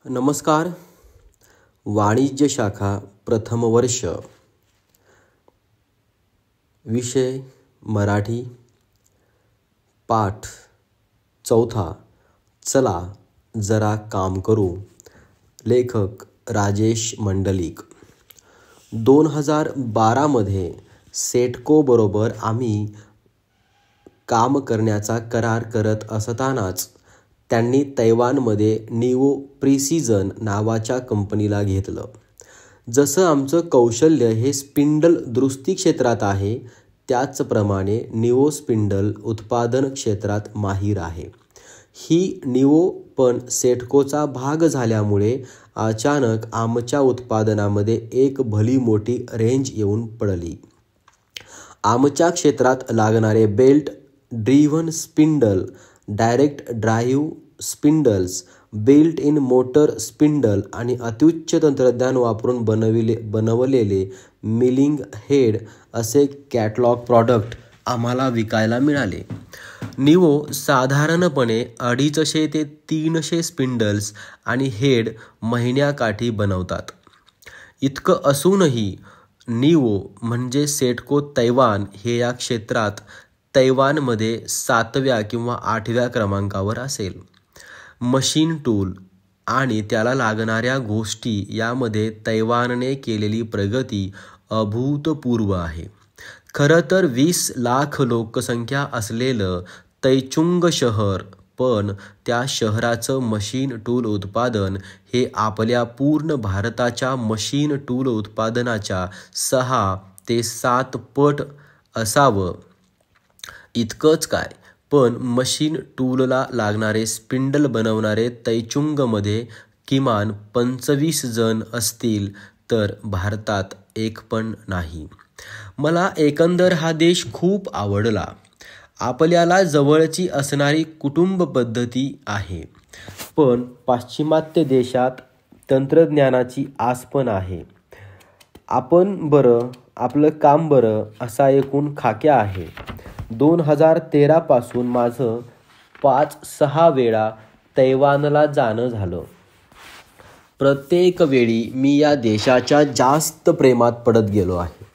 नमस्कार. वाणिज्य शाखा प्रथम वर्ष. विषय मराठी. पाठ चौथा. चला जरा काम करू. लेखक राजेश मंडलिक. 2012 मध्ये सेटको बरोबर आम्ही काम करण्याचा करार करत असतानाच त्यांनी तैवानमध्ये निओ प्रिसिजन नावाच्या कंपनीला घेतलं. जसं आमचं कौशल्य हे स्पिंडल दुरुस्ती क्षेत्रात आहे, त्याचप्रमाणे निओ स्पिंडल उत्पादन क्षेत्रात माहीर आहे. ही निओ पण सेटकोचा भाग झाल्यामुळे अचानक आमच्या उत्पादनामध्ये एक भली मोठी रेंज येऊन पडली. आमच्या क्षेत्रात लागणारे belt driven spindle, direct drive spindles, built in motor spindle आणि अत्युच्च तंत्रज्ञान वापरून बनवलेले मिलिंग हेड असे कॅटलॉग प्रॉडक्ट आम्हाला विकायला मिळाले. निओ साधारणपणे 250 ते 300 स्पिंडल्स आणि हेड महिन्याकाठी बनवतात. इतकं असूनही निओ म्हणजे सेटको तैवान हे या क्षेत्रात तैवानमध्ये 7व्या किंवा 8व्या क्रमांकावर असेल. मशीन टूल आणि त्याला लागणाऱ्या गोष्टी यामध्ये तैवानने केलेली प्रगती अभूतपूर्व आहे. खरं तर 20 लाख लोकसंख्या असलेलं तैचुंग शहर, पण त्या शहराचं मशीन टूल उत्पादन हे आपल्या पूर्ण भारताच्या मशीन टूल उत्पादनाच्या 6 ते 7 पट असावं. इतकंच काय, पण मशीन टूलला लागणारे स्पिंडल बनवणारे तैचुंगमध्ये किमान 25 जण असतील, तर भारतात एक पण नाही. मला एकंदर हा देश खूप आवडला. आपल्याला जवळची असणारी कुटुंब पद्धती आहे, पण पाश्चिमात्य देशात तंत्रज्ञानाची आस पण आहे. आपण बरं, आपलं काम बरं असा एकूण खाक्या आहे. 2013 पासून माझं 5-6 वेळा तैवानला जाणं झालं. प्रत्येक वेळी मी या देशाच्या जास्त प्रेमात पडत गेलो आहे.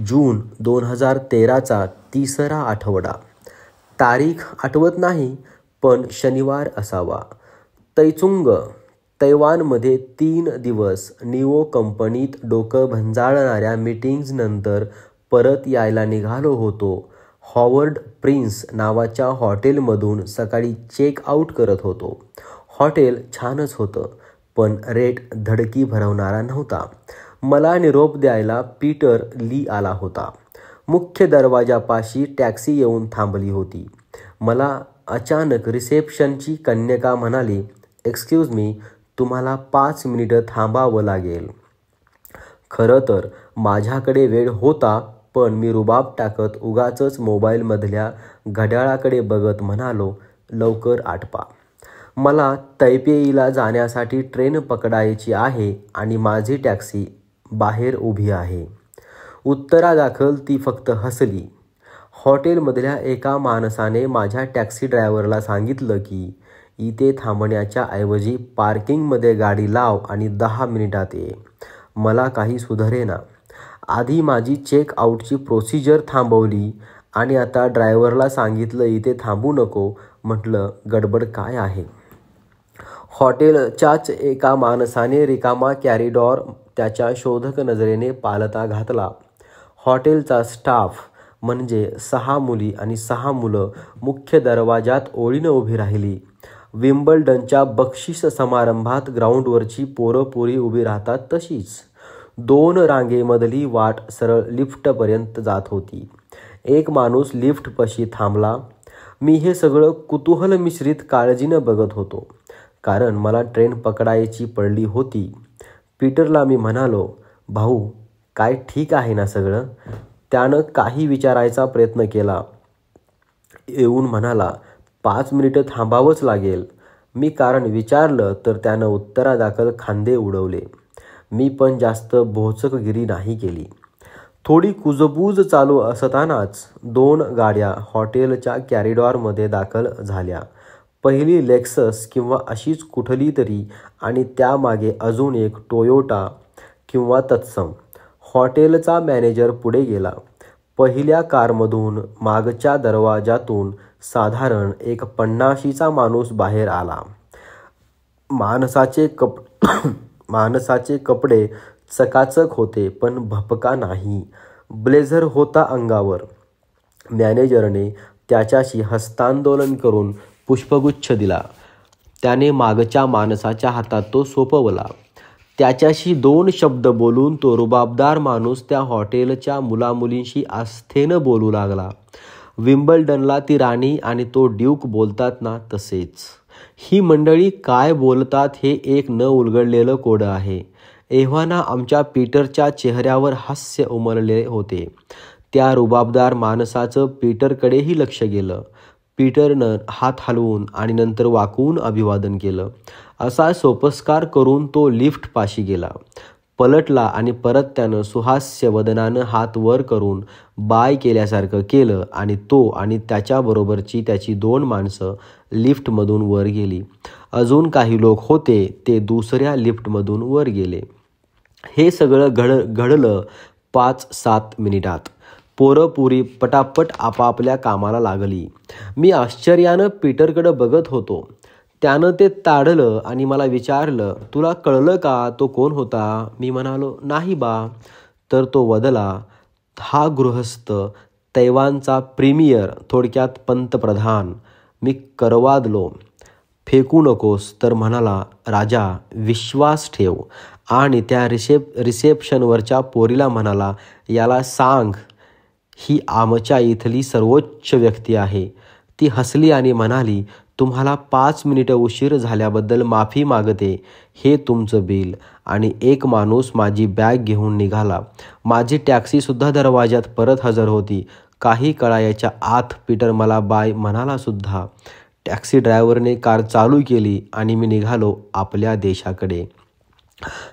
जून 2013चा 3रा आठवडा. तारीख आठवत नाही, पण शनिवार असावा. तैचुंग तैवानमध्ये 3 दिवस निओ कंपनीत डोकं भंजाळणाऱ्या मीटिंग्जनंतर परत यायला निघालो होतो. हॉवर्ड प्रिन्स नावाच्या हॉटेलमधून सकाळी चेक आऊट करत होतो. हॉटेल छानच होतं, पण रेट धडकी भरवणारा नव्हता. मला निरोप द्यायला पीटर ली आला होता. मुख्य दरवाजापाशी टॅक्सी येऊन थांबली होती. मला अचानक रिसेप्शनची कन्यका म्हणाली, "एक्सक्यूज मी, तुम्हाला 5 मिनिटं थांबावं लागेल." खरं तर माझ्याकडे वेळ होता, पण मी रुबाब टाकत उगाचच मोबाईलमधल्या घड्याळाकडे बघत म्हणालो, "लवकर आटपा. मला तैपेईला जाण्यासाठी ट्रेन पकडायची आहे आणि माझी टॅक्सी बाहेर उभी आहे." उत्तरादाखल ती फक्त हसली. हॉटेलमधल्या एका माणसाने माझ्या टॅक्सी ड्रायव्हरला सांगितलं की इथे थांबण्याच्या ऐवजी पार्किंगमध्ये गाडी लाव आणि 10 मिनिटात ये. मला काही सुधरेना. आधी माझी चेक आऊटची प्रोसिजर थांबवली आणि आता ड्रायव्हरला सांगितलं इथे थांबू नको. म्हटलं, गडबड काय आहे? हॉटेलच्याच एका माणसाने रिकामा कॅरिडॉर त्याच्या शोधक नजरेने पालथा घातला. हॉटेलचा स्टाफ म्हणजे 6 मुली आणि 6 मुलं मुख्य दरवाजात ओळीनं उभी राहिली. विम्बल्डनच्या बक्षीस समारंभात ग्राउंडवरची पोरं-पोरी उभी राहतात तशीच. 2 रांगेमधली वाट सरळ लिफ्टपर्यंत जात होती. एक माणूस लिफ्टपाशी थांबला. मी हे सगळं कुतूहल मिश्रित काळजीनं बघत होतो, कारण मला ट्रेन पकडायची पडली होती. पीटरला मी म्हणालो, "भाऊ, काय ठीक आहे ना सगळं?" त्यानं काही विचारायचा प्रयत्न केला. येऊन म्हणाला, "5 मिनिटं थांबावंच लागेल." मी कारण विचारलं तर त्यानं उत्तरादाखल खांदे उडवले. मी पण जास्त भोचकगिरी नाही केली. थोडी कुजबूज चालू असतानाच 2 गाड्या हॉटेलच्या कॅरिडॉरमध्ये दाखल झाल्या. पहिली लेक्सस किंवा अशीच कुठली तरी आणि त्यामागे अजून एक टोयोटा किंवा तत्सम. हॉटेलचा मॅनेजर पुढे गेला. पहिल्या कारमधून मागच्या दरवाजातून साधारण एक 50शीचा माणूस बाहेर आला. माणसाचे कपडे चकाचक होते पण भपका नाही. ब्लेझर होता अंगावर. मॅनेजरने त्याच्याशी हस्तांदोलन करून पुष्पगुच्छ दिला. त्याने मागच्या माणसाच्या हातात तो सोपवला. त्याच्याशी 2 शब्द बोलून तो रुबाबदार माणूस त्या हॉटेलच्या मुलामुलींशी आस्थेनं बोलू लागला. विम्बल्डनला ती राणी आणि तो ड्यूक बोलतात ना तसेच. ही मंडळी काय बोलतात हे एक न उलगडलेलं कोडं आहे. एव्हाना आमच्या पीटरच्या चेहऱ्यावर हास्य उमलले होते. त्या रुबाबदार माणसाचं पीटरकडेही लक्ष गेलं. पीटरनं हात हलवून आणि नंतर वाकवून अभिवादन केलं. असा सोपस्कार करून तो लिफ्टपाशी गेला. पलटला आणि परत त्यानं सुहास्य वदनानं हात वर करून बाय केल्यासारखं केलं आणि तो आणि त्याच्याबरोबरची त्याची 2 माणसं लिफ्टमधून वर गेली. अजून काही लोक होते ते दुसऱ्या लिफ्टमधून वर गेले. हे सगळं घडलं 5-7 मिनिटात. पोरंपुरी पटापट आपापल्या कामाला लागली. मी आश्चर्यानं पीटरकडं बघत होतो. त्यानं ते ताडलं आणि मला विचारलं, तुला कळलं का तो कोण होता? मी म्हणालो, नाही बा. तर तो वदला, हा गृहस्थ, तैवानचा प्रीमियर, थोडक्यात पंतप्रधान. मी करवादलो. फेकू नकोस. तर म्हणाला, राजा विश्वास ठेव. आणि त्या रिसेप्शनवरच्या पोरीला म्हणाला, याला सांग ही आमच्या इथली सर्वोच्च व्यक्ती आहे. ती हसली आणि म्हणाली, तुम्हाला 5 मिनिटं उशीर झाल्याबद्दल माफी मागते. हे तुमचं बिल. आणि एक माणूस माझी बॅग घेऊन निघाला. माझी टॅक्सीसुद्धा दरवाजात परत हजर होती. काही कळायच्या आत पीटर मला बाय म्हणाला सुद्धा. टॅक्सी ड्रायव्हरने कार चालू केली आणि मी निघालो आपल्या देशाकडे.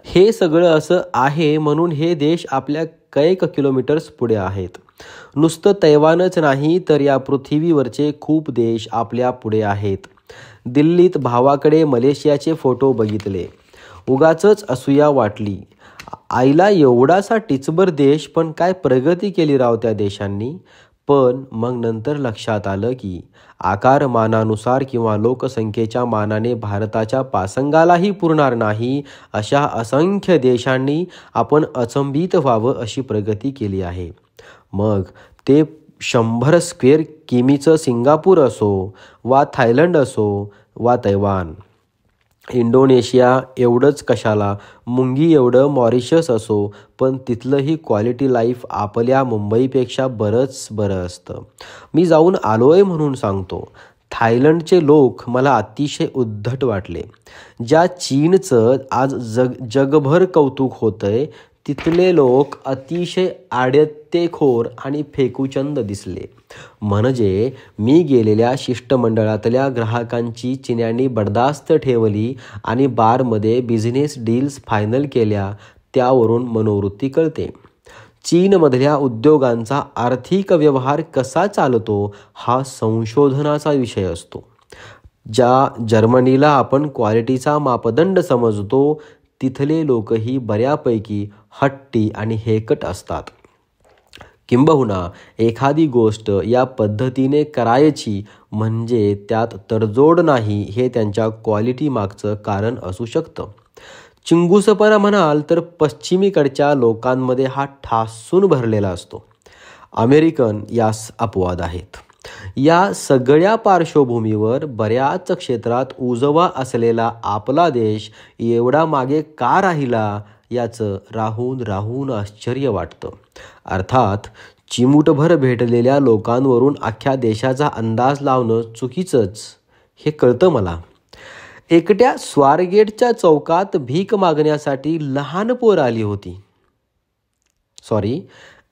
हे सगळं असं आहे म्हणून हे देश आपल्या कैक किलोमीटर्स पुढे आहेत. नुसतं तैवानच नाही तर या पृथ्वीवरचे खूप देश आपल्या पुढे आहेत. दिल्लीत भावाकडे मलेशियाचे फोटो बघितले. उगाचच असूया वाटली. आईला एवढासा टिचबर देश पण काय प्रगती केली राव त्या देशांनी. पण मग नंतर लक्षात आलं की आकारमानानुसार किंवा लोकसंख्येच्या मानाने भारताच्या पासंगालाही पुरणार नाही अशा असंख्य देशांनी आपण अचंबित व्हावं अशी प्रगती केली आहे. मग ते 100 स्क्वेअर किमीचं सिंगापूर असो वा थायलंड असो वा तैवान. इंडोनेशिया एवढंच कशाला, मुंगी एवढं मॉरिशस असो, पण तिथलंही क्वालिटी लाईफ आपल्या मुंबईपेक्षा बरंच बरं असतं. मी जाऊन आलोय म्हणून सांगतो. थायलंडचे लोक मला अतिशय उद्धट वाटले. ज्या चीनचं आज जगभर कौतुक होतंय तिथले लोक अतिशय आड्यत्तेखोर आणि फेकूचंद दिसले. म्हणजे मी गेलेल्या शिष्टमंडळातल्या ग्राहकांची चिन्यांनी बडदास्त ठेवली आणि बारमध्ये बिझनेस डील्स फायनल केल्या त्यावरून मनोवृत्ती कळते. चीनमधल्या उद्योगांचा आर्थिक व्यवहार कसा चालतो हा संशोधनाचा विषय असतो. ज्या जर्मनीला आपण क्वालिटीचा मापदंड समजतो तिथले लोकही बऱ्यापैकी हट्टी आणि हेकट असतात. किंबहुना एखादी गोष्ट या पद्धतीने करायची म्हणजे त्यात तडजोड नाही हे त्यांच्या क्वालिटी मागचं कारण असू शकतं. चिंगूसपणा म्हणाल तर पश्चिमेकडच्या लोकांमध्ये हा ठासून भरलेला असतो. अमेरिकन यास अपवाद आहेत. या सगळ्या पार्श्वभूमीवर बऱ्याच क्षेत्रात उजवा असलेला आपला देश एवढा मागे का राहिला याचं राहून राहून आश्चर्य वाटतं. अर्थात चिमूटभर भेटलेल्या लोकांवरून अख्ख्या देशाचा अंदाज लावणं चुकीचंच हे कळतं मला. एकट्या स्वारगेटच्या चौकात भीक मागण्यासाठी लहान पोर आली होती.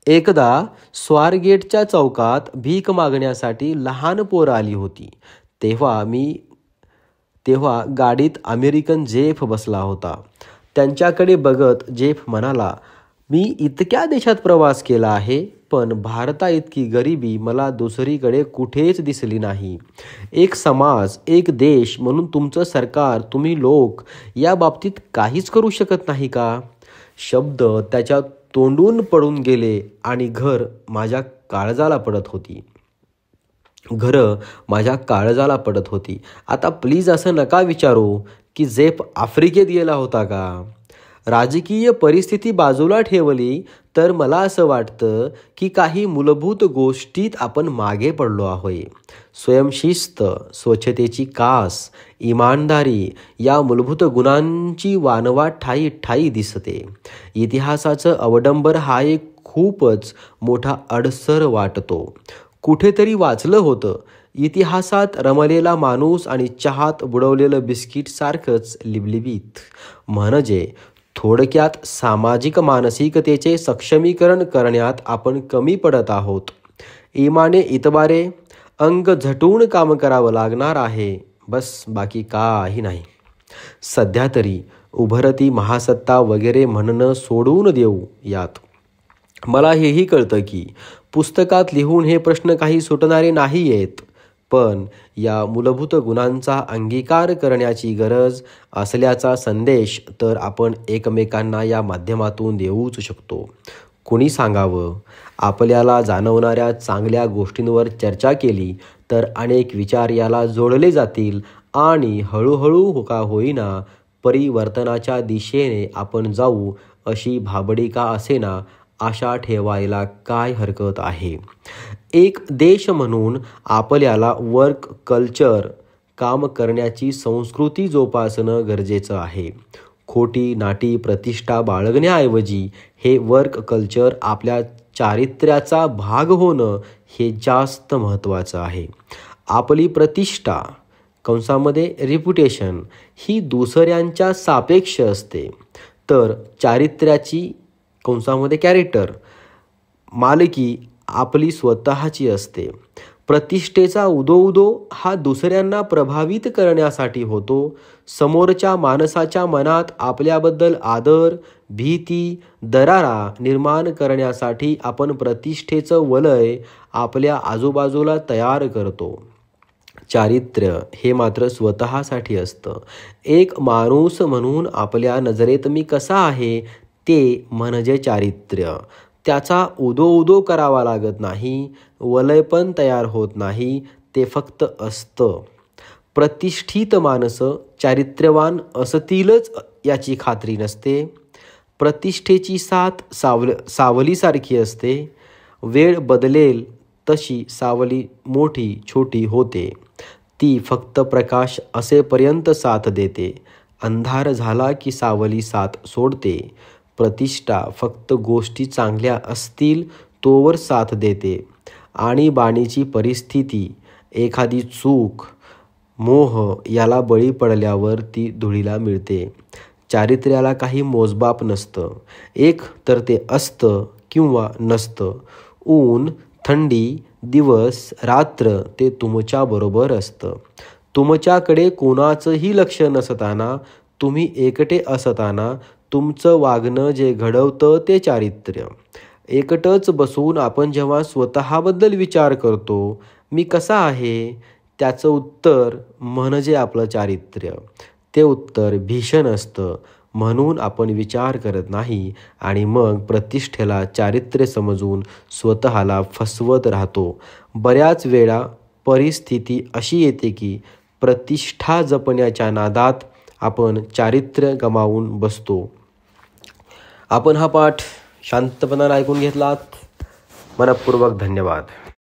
एकदा स्वारगेटच्या चौकात भीक मागण्यासाठी लहान पोरं आली होती. तेव्हा गाडीत अमेरिकन जेफ बसला होता. त्यांच्याकडे बघत जेफ म्हणाला, मी इतक्या देशात प्रवास केला आहे पण भारताइतकी गरिबी मला दुसरीकडे कुठेच दिसली नाही. एक समाज, एक देश म्हणून तुमचं सरकार, तुम्ही लोक या बाबतीत काहीच करू शकत नाही का? शब्द त्याच्या तोंडून पडून गेले आणि घरं माझ्या काळजाला पडत होती. आता प्लीज असं नका विचारू की जेफ आफ्रिकेत गेला होता का? राजकीय परिस्थिती बाजूला ठेवली तर मला असं वाटतं की काही मूलभूत गोष्टीत आपण मागे पडलो आहोत. स्वयंशिस्त, स्वच्छतेची कास, इमानदारी या मूलभूत गुणांची वानवा ठायी ठायी दिसते. इतिहासाचं अवडंबर हा एक खूपच मोठा अडसर वाटतो. कुठेतरी वाचलं होतं, इतिहासात रमलेला माणूस आणि चहात बुडवलेलं बिस्किट सारखंच लिबलिबीत. म्हणजे थोडक्यात सामाजिक मानसिकतेचे सक्षमीकरण करण्यात आपण कमी पडत आहोत. इमाने इतबारे, अंग झटून काम करावं लागणार आहे, बस बाकी काही नाही. सध्या तरी उभरती महासत्ता वगैरे म्हणणं सोडून देऊ यात. मला हेही कळतं की पुस्तकात लिहून हे प्रश्न काही सुटणारे नाही आहेत, पण या मूलभूत गुणांचा अंगीकार करण्याची गरज असल्याचा संदेश तर आपण एकमेकांना या माध्यमातून देऊच शकतो. कुणी सांगावं, आपल्याला जाणवणाऱ्या चांगल्या गोष्टींवर चर्चा केली तर अनेक विचार याला जोडले जातील आणि हळूहळू का होईना परिवर्तनाच्या दिशेने आपण जाऊ अशी भाबडी का असेना आशा ठेवायला काय हरकत आहे. एक देश म्हणून आपल्याला वर्क कल्चर, काम करण्याची संस्कृती जोपासणं गरजेचं आहे. खोटी नाटी प्रतिष्ठा बाळगण्याऐवजी हे वर्क कल्चर आपल्या चारित्र्याचा भाग होणं हे जास्त महत्त्वाचं आहे. आपली प्रतिष्ठा कंसामध्ये रेप्युटेशन ही दुसऱ्यांच्या सापेक्ष असते, तर चारित्र्याची कंसामध्ये कॅरेक्टर मालकी आपली स्वतःची असते. प्रतिष्ठेचा उदो हा दुसऱ्यांना प्रभावित करण्यासाठी होतो. समोरच्या माणसाच्या मनात आपल्याबद्दल आदर, भीती, दरारा निर्माण करण्यासाठी आपण प्रतिष्ठेचं वलय आपल्या आजूबाजूला तयार करतो. चारित्र्य हे मात्र स्वतःसाठी असतं. एक माणूस म्हणून आपल्या नजरेत मी कसा आहे ते म्हणजे चारित्र्य. त्याचा उदो करावा लागत नाही, वलय पण तयार होत नाही, ते फक्त असतं. प्रतिष्ठित माणसं चारित्र्यवान असतीलच याची खात्री नसते. प्रतिष्ठेची साथ सावलीसारखी असते. वेळ बदलेल तशी सावली मोठी छोटी होते. ती फक्त प्रकाश असेपर्यंत साथ देते. अंधार झाला की सावली साथ सोडते. प्रतिष्ठा फक्त गोष्टी चांगल्या असतील तोवर साथ देते. आणीबाणीची परिस्थिती, एखादी चूक, मोह याला बळी पडल्यावर ती धुळीला मिळते. चारित्र्याला काही मोजमाप नसतं. एक तर ते असतं किंवा नसतं. ऊन, थंडी, दिवस, रात्र ते तुमच्याबरोबर असतं. तुमच्याकडे कोणाचंही लक्ष नसताना, तुम्ही एकटे असताना तुमचं वागणं जे घडवतं ते चारित्र्य. एकटंच बसून आपण जेव्हा स्वतःबद्दल विचार करतो, मी कसा आहे, त्याचं उत्तर म्हणजे आपलं चारित्र्य. ते उत्तर भीषण असतं, म्हणून आपण विचार करत नाही आणि मग प्रतिष्ठेला चारित्र्य समजून स्वतःला फसवत राहतो. बऱ्याच वेळा परिस्थिती अशी येते की प्रतिष्ठा जपण्याच्या नादात आपण चारित्र्य गमावून बसतो. आपण हा पाठ शांतपणाने ऐकून घेतलात, मनःपूर्वक धन्यवाद.